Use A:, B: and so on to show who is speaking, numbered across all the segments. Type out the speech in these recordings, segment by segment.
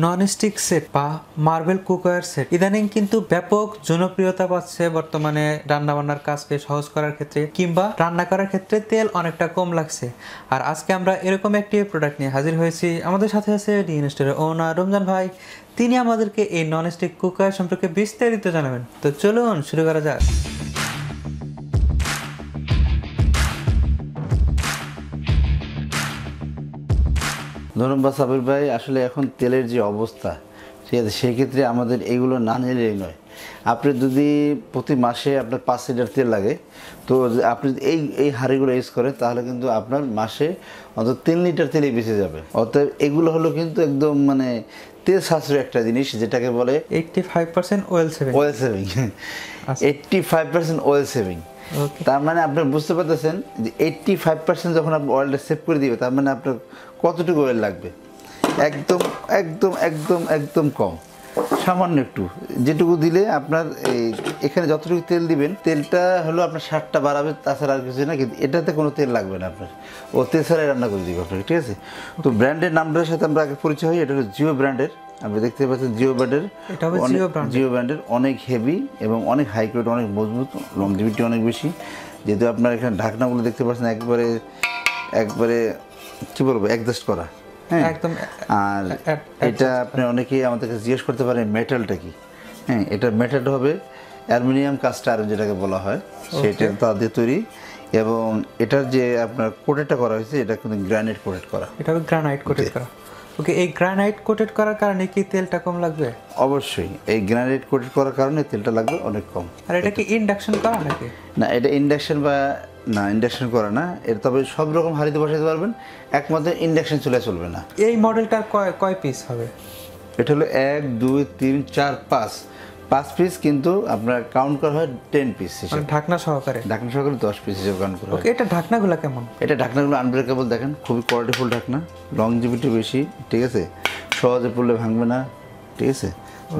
A: Nonstick set বা marble cookware set ইদানিং কিন্তু ব্যাপক জনপ্রিয়তা পাচ্ছে বর্তমানে রান্নাবান্নার কাজকে সহজ করার ক্ষেত্রে কিংবা রান্না করার ক্ষেত্রে তেল অনেকটা কম লাগছে। আর আজকে আমরা এরকম একটি প্রোডাক্ট নিয়ে হাজির হয়েছি। আমাদের সাথে আছে ডিএন স্টোরের ওনার রমজান ভাই। তিনি আমাদেরকে এই ননস্টিক কুকওয়্যার সম্পর্কে বিস্তারিত জানাবেন। তো চলুন শুরু করা যাক।
B: ধন্যবাদ সাবির ভাই। আসলে এখন তেলের যে অবস্থা, ঠিক আছে, সেই ক্ষেত্রে আমাদের এগুলো না নিলেই নয়। আপনি যদি প্রতি মাসে আপনার 5 লিটার তেল লাগে, তো আপনি এই হাঁড়িগুলো ইউজ করেন, তাহলে কিন্তু আপনার মাসে অন্তত 3 লিটার তেলই বেঁচে যাবে। অতএব এগুলো হলো কিন্তু একদম তেল সাশ্রয় একটা জিনিস, যেটাকে বলে
A: 85% অয়েল সেভিং।
B: 85% oil saving. তার মানে আপনি বুঝতে পারতেছেন যে 85% যখন আপনি অয়েলটা সেভ করে দিবে, তার মানে আপনার কতটুকু অয়েল লাগবে? একদম একদম একদম একদম কম, সামান্য একটু, যেটুকু দিলে আপনার এখানে যতটুকু তেল দিবেন, তেলটা হলো আপনার স্বাদটা বাড়াবে, তাছাড়া আর কিছু না। কিন্তু এটাতে কোনো তেল লাগবে না আপনার, ও তেল ছাড়াই রান্না করে দিবে আপনাকে, ঠিক আছে। তো ব্র্যান্ডের নামটার সাথে আমরা আগে পরিচয় হই। এটা হলো জিও ব্র্যান্ডের। আপনি দেখতে পাচ্ছেন জিও ব্র্যান্ডের অনেক হেভি এবং অনেক হাই কোয়ালিটি, অনেক মজবুত, লংজিভিটি অনেক বেশি। যেহেতু আপনার এখানে ঢাকনাগুলো দেখতে পাচ্ছেন একবারে কি বলবো, অ্যাডজাস্ট করা, হ্যাঁ একদম। আর এটা আপনি অনেকেই আমাদেরকে জিজ্ঞেস করতে পারেন মেটালটা কি। হ্যাঁ, এটা মেটালটা হবে অ্যালুমিনিয়াম কাস্ট আয়রন, যেটাকে বলা হয়, সেটা তার দিয়ে তৈরি। এবং এটার যে আপনার কোটেডটা করা হয়েছে, এটা কিন্তু গ্রানাইট কোটেড করা।
A: এটা হবে গ্রানাইট কোটেড করা। ওকে, এই গ্রানাইট কোটেড করার কারণে কি তেলটা কম লাগবে?
B: অবশ্যই, এই গ্রানাইট কোটেড করার কারণে তেলটা লাগবে অনেক কম।
A: আর এটা কি ইন্ডাকশন করা নাকি?
B: না, এটা ইন্ডাকশন করা না। এর তবে সব রকম হাঁড়িতে বসাতে পারবেন, একমাত্র ইন্ডাকশন চলবে না।
A: এই মডেলটার কয় পিস হবে?
B: এটা হলো 1 2 3 4 5 পিস, কিন্তু আপনার কাউন্ট করা হয় 10 পিস হিসেবে,
A: ঢাকনা সহকারে
B: 10 পিস হিসেবে কাউন্ট করা হয়।
A: এটা ঢাকনাগুলো কেমন?
B: এটা ঢাকনাগুলো আনব্রেকেবল, দেখেন, খুবই কোয়ালিটিফুল ঢাকনা, লংজিভিটি বেশি, ঠিক আছে, সহজে পড়লে ভাঙবে না, ঠিক আছে।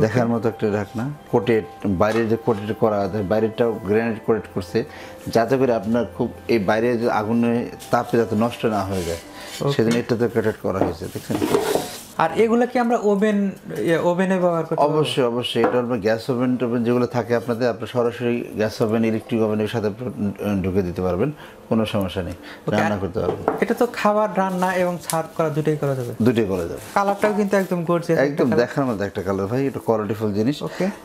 B: দেখার মতো একটা ঢাকনা, কোটেড, বাইরে যে কোটেড করা আছে, বাইরেটাও গ্রানাইট কোটেড করছে, যাতে করে আপনার খুব এই বাইরে যে আগুনে তাপে যাতে নষ্ট না হয়ে যায়, সেজন্য এটাতে কোটেড করা হয়েছে, দেখছেন।
A: আর এগুলো কি আমরা ওভেনে ব্যবহার করতে?
B: অবশ্যই এটা আপনার গ্যাস ওভেন যেগুলো থাকে আপনাদের, আপনি সরাসরি গ্যাস ওভেন, ইলেকট্রিক ওভেনের সাথে ঢুকে দিতে পারবেন, কোনো সমস্যা নেই, রান্না করতে পারবেন।
A: এটা তো খাবার, রান্না এবং সার্ভ করা দুটোই করা যাবে। কালারটাও কিন্তু একদম গর্জিয়াস,
B: একদম দেখার মতো একটা কালার ভাই, এটা কোয়ালিটিফুল জিনিস।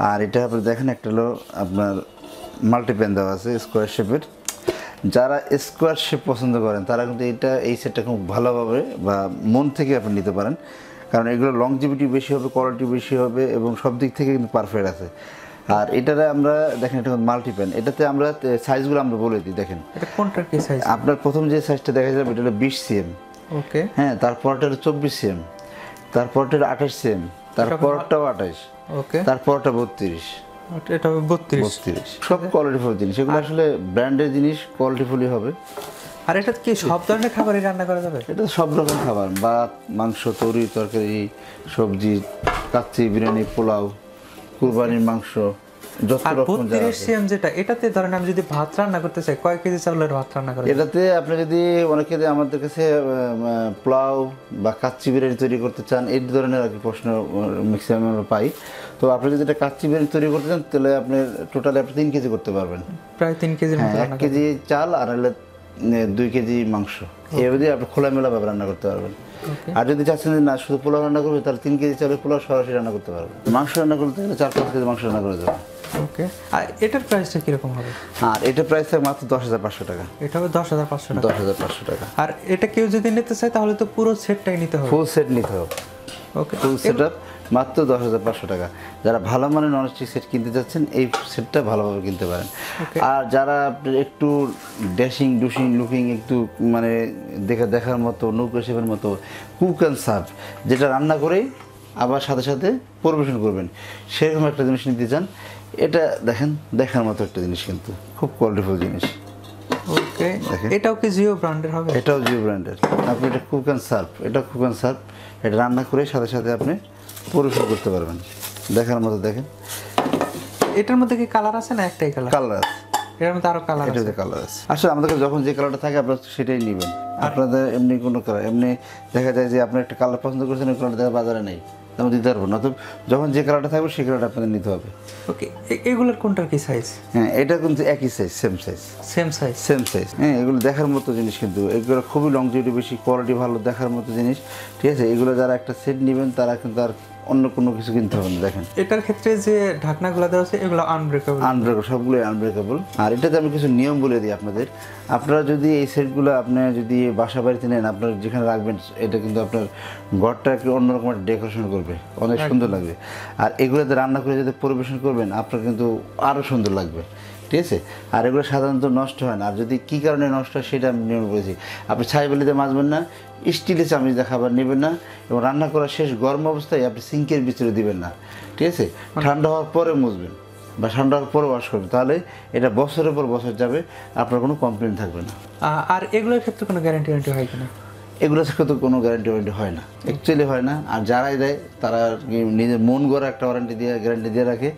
B: আর এটা আপনি দেখেন, একটা হলো আপনার মাল্টিপ্যান দেওয়া আছে স্কোয়ার শেপের। যারা স্কোয়ার শেপ পছন্দ করেন, তারা কিন্তু এই সেটটা খুব ভালোভাবে বা মন থেকে আপনি নিতে পারেন, কারণ এগুলো লংজিভিটি বেশি হবে, কোয়ালিটি বেশি হবে এবং সব দিক থেকে কিন্তু পারফেক্ট আছে। আর এটাতে আমরা দেখেন, এটা মাল্টিপ্যান, এটাতে আমরা সাইজগুলো আমরা বলে দিই। দেখেন,
A: এটা কোনটার কি সাইজ?
B: আপনার প্রথম যে সাইজটা দেখা যাবে, এটা হলো 20 cm।
A: ওকে,
B: হ্যাঁ, তারপরটা হলো 24 cm, তারপরটা হলো 28 cm, তারপরটাও 28,
A: ওকে,
B: তারপরটা 32,
A: এটা 32।
B: সব কোয়ালিটিফুল জিনিস, এগুলো আসলে ব্র্যান্ডের জিনিস, কোয়ালিটিফুলই হবে।
A: আর এটা কি সব ধরনের খাবারই রান্না করা যাবে?
B: এটা সব রকম খাবার, ভাত, মাংস, তরকারি, সবজি, কাচ্চি, বিরিয়ানি, পোলাও, কুরবানির মাংস, যত রকম।
A: 32 cm যেটা, এটাতে ধরেন আমি যদি ভাত রান্না করতে চাই, কয় কেজি চাউলের ভাত রান্না করা?
B: এটাতে আপনি যদি অনেকে আমাদের কাছে পোলাও বা কাচ্চি বিরিয়ানি তৈরি করতে চান, এই ধরনের আর কি প্রশ্ন ম্যাক্সিমাম আমরা পাই। তো আপনি যদি এটা কাচ্চি বিরিয়ানি তৈরি করতে চান, তাহলে আপনি টোটালি আপনি 3 কেজি করতে পারবেন,
A: প্রায় 3 কেজির মতো।
B: 1 কেজি চাল আর হলে 2 কেজি মাংস, এভাবে আপনি খোলামেলাভাবে রান্না করতে পারবেন। আর যদি চাচ্ছেন যে না শুধু পোলাও রান্না করবে, তাহলে 3 কেজি চালের পোলাও সরাসরি রান্না করতে পারবেন। মাংস রান্না করতে গেলে 4-5 কেজি মাংস রান্না করে দেবেন।
A: ওকে, আর এটার প্রাইসটা কিরকম হবে?
B: আর এটার প্রাইস থাকে মাত্র 10,500 টাকা।
A: এটা হবে 10,500 টাকা।
B: 10,500 টাকা।
A: আর এটা কেউ যদি নিতে চায়, তাহলে তো পুরো সেটটাই নিতে হবে?
B: ফুল সেট নিতে হবে।
A: ওকে,
B: ফুল সেটআপ মাত্র 10,500 টাকা। যারা ভালো মানের ননস্টিক সেট কিনতে যাচ্ছেন, এই সেটটা ভালোভাবে কিনতে পারেন। আর যারা একটু ড্যাশিং লুকিং, একটু দেখার মতো, নৌকা শেপের মতো কুক অ্যান্ড সার্ভ, যেটা রান্না করেই আবার সাথে সাথে পরিবেশন করবেন, সেরকম একটা জিনিস নিতে চান, এটা দেখেন, দেখার মতো একটা জিনিস, কিন্তু খুব কোয়ালিটিফুল জিনিস।
A: ওকে, এটাও কি জিও ব্র্যান্ডের হবে?
B: এটাও জিও ব্র্যান্ডের। আপনি এটা কুক অ্যান্ড সার্ভ, এটা রান্না করে সাথে সাথে আপনি পরিবেশন করতে পারবেন, দেখার মতো। দেখেন,
A: এটার মধ্যে কি কালার আছে না একটাই কালার?
B: কালার আছে,
A: এর মধ্যে আরো কালার আছে।
B: কালার আছে। আসলে আমাদের যখন যে কালারটা থাকে, আপনারা সেটাই নেবেন। আপনাদের এমনি কোনো কালার, এমনি দেখা যায় যে আপনি একটা কালার পছন্দ করছেন, ওই কালারটা বাজারে নেই, তেমন দিতে পারবো না। তো যখন যে কালারটা থাকবে সেই কালারটা আপনাদের নিতে হবে।
A: ওকে, এগুলোর কোনটার কি সাইজ?
B: হ্যাঁ, এটা কিন্তু একই সাইজ, সেম সাইজ। হ্যাঁ, এগুলো দেখার মতো জিনিস, কিন্তু এগুলো খুবই লংজিভিটি বেশি, কোয়ালিটি ভালো, দেখার মতো জিনিস, ঠিক আছে। এগুলো যারা একটা সেট নেবেন তারা কিন্তু আর অন্য কোনো কিছু কিনতে হবে না। দেখেন
A: এটার ক্ষেত্রে যে ঢাকনাগুলো দেওয়া আছে এগুলো আনব্রেকেবল,
B: সবগুলোই আনব্রেকেবল। আর এটাতে আমি কিছু নিয়ম বলে দিই আপনাদের। আপনারা যদি এই সেটগুলো আপনি যদি বাসা বাড়িতে নেন, আপনার যেখানে রাখবেন এটা কিন্তু আপনার ঘরটা একটু অন্যরকম একটা ডেকোরেশন করবে, অনেক সুন্দর লাগবে। আর এগুলোতে রান্না করে যদি পরিবেশন করবেন আপনার কিন্তু আরও সুন্দর লাগবে, ঠিক আছে। আর এগুলো সাধারণত নষ্ট হয় না। আর যদি কী কারণে নষ্ট হয় সেটা আমি নিয়ম বলেছি। আপনি ছাইবালিতে মাজবেন না, স্টিলের চামচ খাবার নেবেন না, এবং রান্না করা শেষ গরম অবস্থায় আপনি সিঙ্কের ভিতরে দিবেন না, ঠিক আছে। ঠান্ডা হওয়ার পরে মুছবেন বা ঠান্ডা হওয়ার পরে ওয়াশ করবেন, তাহলে এটা বছরের পর বছর যাবে, আপনার কোনো কমপ্লেন থাকবে না।
A: আর এগুলোর ক্ষেত্রে কোনো গ্যারান্টি হয় কিনা?
B: এগুলোর ক্ষেত্রে কোনো গ্যারান্টি হয় না, অ্যাকচুয়ালি হয় না। আর যারাই দেয় তারা নিজের মন গড়া একটা গ্যারান্টি দিয়ে রাখে,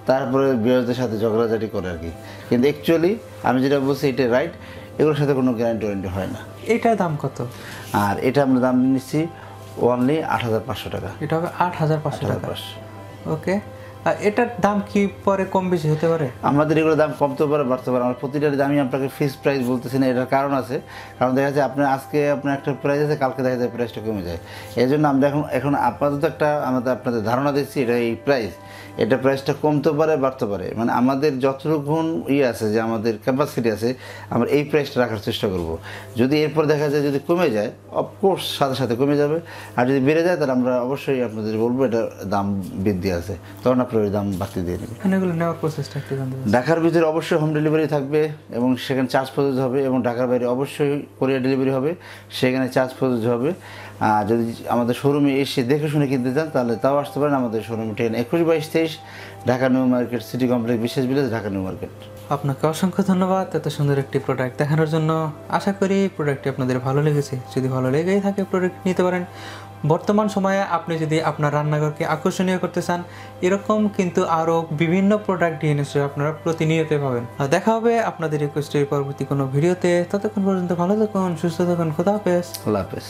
B: তারপরে বিরোধীদের সাথে ঝগড়াঝাটি করে আর কি। কিন্তু অ্যাকচুয়ালি আমি যেটা বলছি এটা রাইট, এগুলোর সাথে কোনো গ্যারান্টি হয় না।
A: এটার দাম কত?
B: আর এটা আমরা দাম নিচ্ছি অনলি ৮৫০০ টাকা।
A: এটা হবে ৮৫০০ টাকা। ওকে, আর এটার দাম কি পরে কম বেশি হতে পারে? আমাদের
B: এগুলোর দাম কমতে পারে, বাড়তে পারে। আমরা প্রতিটার দামই আপনাকে ফিক্সড প্রাইস বলতেছি না, এটার কারণ আছে। কারণ দেখা যাচ্ছে আপনার আজকে আপনার একটা প্রাইস আছে, কালকে দেখা যায় প্রাইসটা কমে যায়। এই জন্য আমরা এখন আপাতত একটা আপনাদের ধারণা দিচ্ছি, এটা এই প্রাইস, এটা প্রাইসটা কমতে পারে, বাড়তে পারে। মানে আমাদের যতটুকু আছে, যে আমাদের ক্যাপাসিটি আছে, আমরা এই প্রাইসটা রাখার চেষ্টা করব। যদি এরপর দেখা যায় যদি কমে যায়, অফকোর্স সাথে সাথে কমে যাবে। আর যদি বেড়ে যায় তাহলে আমরা অবশ্যই আপনাদের বলবো এটার দাম বৃদ্ধি আছে, তখন আপনার ওই দাম বাড়তি দিয়ে নেবে।
A: এগুলো নেওয়ার প্রসেসটা একটু জানতে চাই।
B: ঢাকার ভিতরে অবশ্যই হোম ডেলিভারি থাকবে এবং সেখানে চার্জ প্রযোজ্য হবে, এবং ঢাকার বাইরে অবশ্যই কোরিয়ার ডেলিভারি হবে, সেখানে চার্জ প্রযোজ্য হবে। আর যদি আমাদের শোরুমে এসে দেখে শুনে কিনতে চান তাহলে তাও আসতে পারেন। আমাদের শোরুমে ঠিকানা ২১/২২/২৩ Dhaka new market, city complex, বিশ্বাস ভিলেজ, ঢাকা নিউ মার্কেট।
A: আপনাকে অসংখ্য ধন্যবাদ এত সুন্দর একটি প্রোডাক্ট দেখানোর জন্য। আশা করি প্রোডাক্টটি আপনাদের ভালো লেগেছে। যদি ভালো লেগেই থাকে প্রোডাক্ট নিতে পারেন। বর্তমান সময়ে আপনি যদি আপনার রান্নাঘরকে আকর্ষণীয় করতে চান, এরকম কিন্তু আরও বিভিন্ন প্রোডাক্ট ডিএনএস আপনারা প্রতিনিয়ত পাবেন। দেখা হবে আপনাদের রিকোয়েস্টের পরবর্তী কোনো ভিডিওতে। ততক্ষণ পর্যন্ত ভালো থাকুন, সুস্থ থাকুন। খোদা হাফেজ।